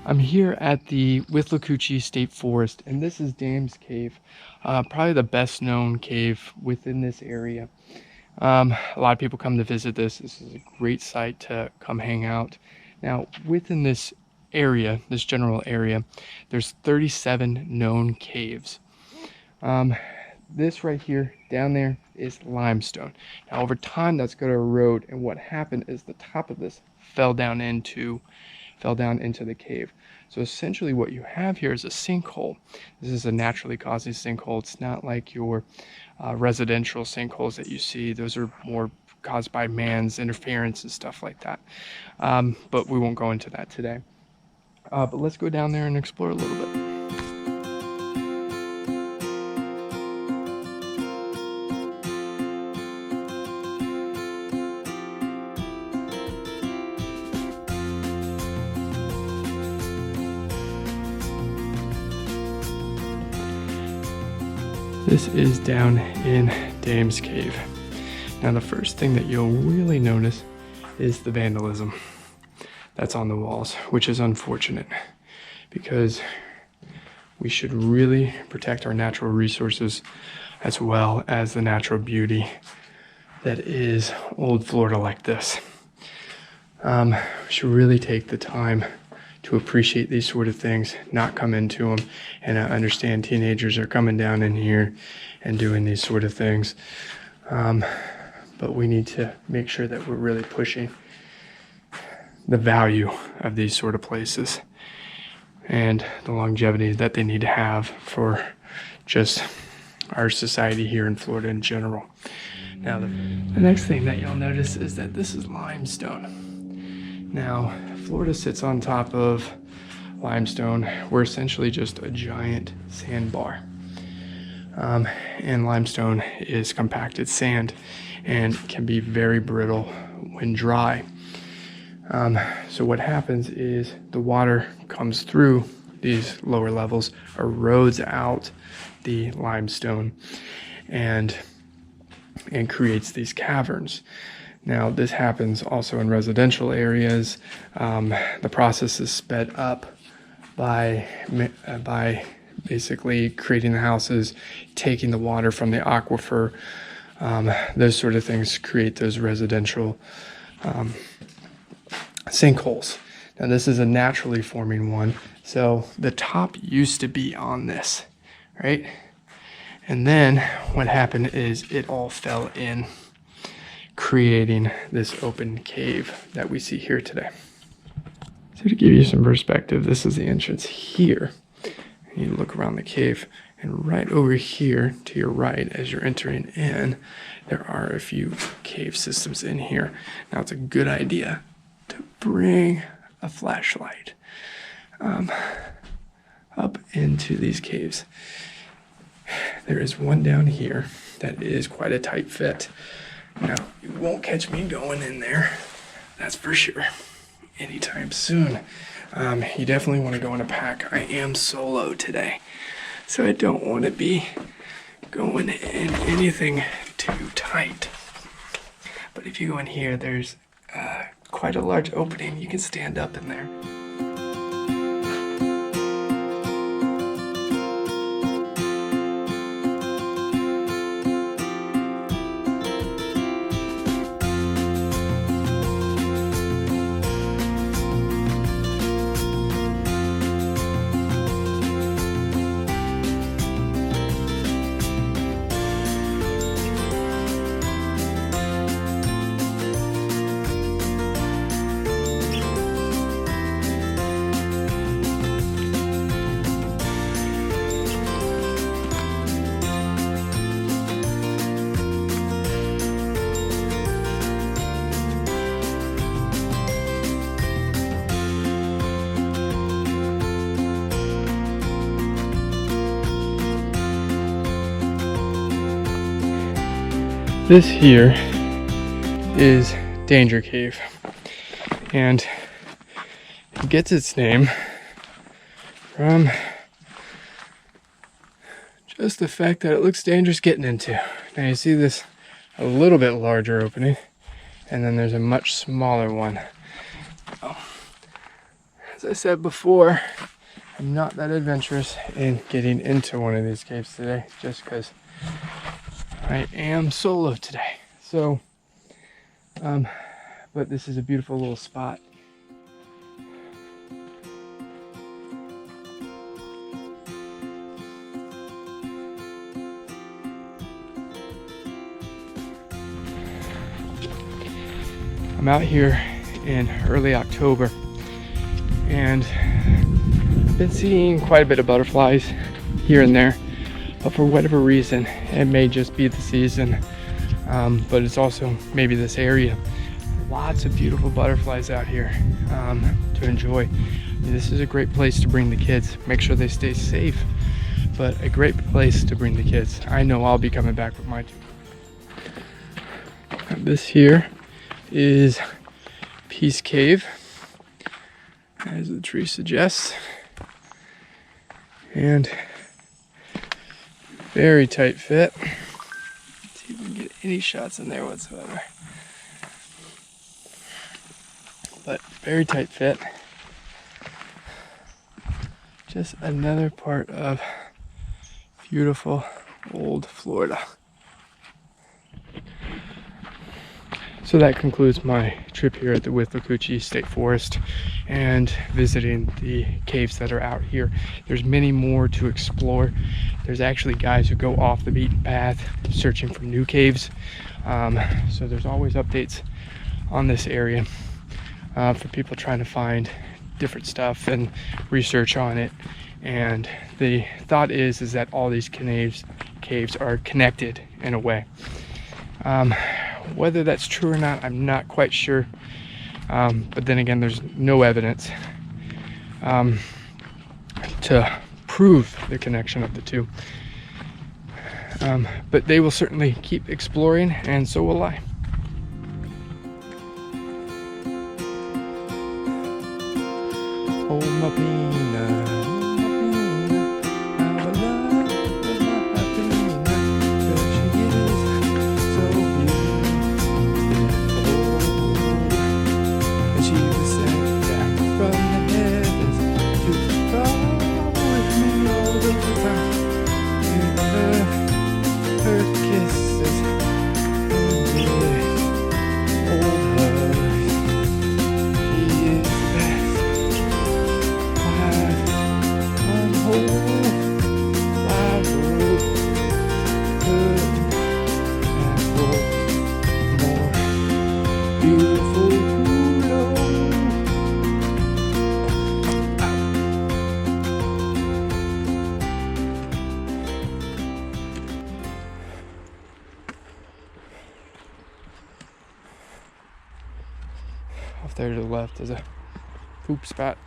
I'm here at the Withlacoochee State Forest, and this is Dame's Cave, probably the best known cave within this area. A lot of people come to visit this. This is a great site to come hang out. Now, within this area, this general area, there's 37 known caves. This right here, down there, is limestone. Now, over time, that's going to erode, and what happened is the top of this fell down into the cave. So essentially what you have here is a sinkhole. This is a naturally caused sinkhole. It's not like your residential sinkholes that you see. Those are more caused by man's interference and stuff like that. But we won't go into that today. But let's go down there and explore a little bit. This is down in Dame's Cave. Now the first thing that you'll really notice is the vandalism that's on the walls, which is unfortunate because we should really protect our natural resources as well as the natural beauty that is old Florida like this. We should really take the time to appreciate these sort of things, not come into them. And I understand teenagers are coming down in here and doing these sort of things. But we need to make sure that we're really pushing the value of these sort of places and the longevity that they need to have for just our society here in Florida in general. Now, the next thing that you'll notice is that this is limestone. Now, Florida sits on top of limestone. We're essentially just a giant sandbar. And limestone is compacted sand and can be very brittle when dry. So what happens is the water comes through these lower levels, erodes out the limestone, and creates these caverns. Now, this happens also in residential areas. The process is sped up by basically creating the houses, taking the water from the aquifer. Those sort of things create those residential sinkholes. Now, this is a naturally forming one. So the top used to be on this, right? And then what happened is it all fell in, creating this open cave that we see here today. So to give you some perspective, this is the entrance here. You look around the cave, and right over here to your right as you're entering in, there are a few cave systems in here. Now it's a good idea to bring a flashlight up into these caves. There is one down here that is quite a tight fit. Now, you won't catch me going in there, that's for sure, anytime soon. You definitely want to go in a pack. I am solo today, so I don't want to be going in anything too tight. But if you go in here, there's quite a large opening. You can stand up in there. This here is Danger Cave, and it gets its name from just the fact that it looks dangerous getting into. Now you see this a little bit larger opening, and then there's a much smaller one. as I said before, I'm not that adventurous in getting into one of these caves today, just because I am solo today. So, but this is a beautiful little spot. I'm out here in early October, and I've been seeing quite a bit of butterflies here and there, but for whatever reason, it may just be the season, but it's also maybe this area. Lots of beautiful butterflies out here to enjoy. This is a great place to bring the kids. Make sure they stay safe, but a great place to bring the kids. I know I'll be coming back with my two. This here is Peace Cave, as the tree suggests, and very tight fit. Let's see if we can get any shots in there whatsoever. But very tight fit. Just another part of beautiful old Florida. So that concludes my trip here at the Withlacoochee State Forest and visiting the caves that are out here. There's many more to explore. There's actually guys who go off the beaten path searching for new caves. So there's always updates on this area for people trying to find different stuff and research on it. And the thought is that all these caves are connected in a way. Whether that's true or not, I'm not quite sure. But then again, there's no evidence to prove the connection of the two. But they will certainly keep exploring, and so will I. Oh, my peanut. Off there to the left is a poop spot.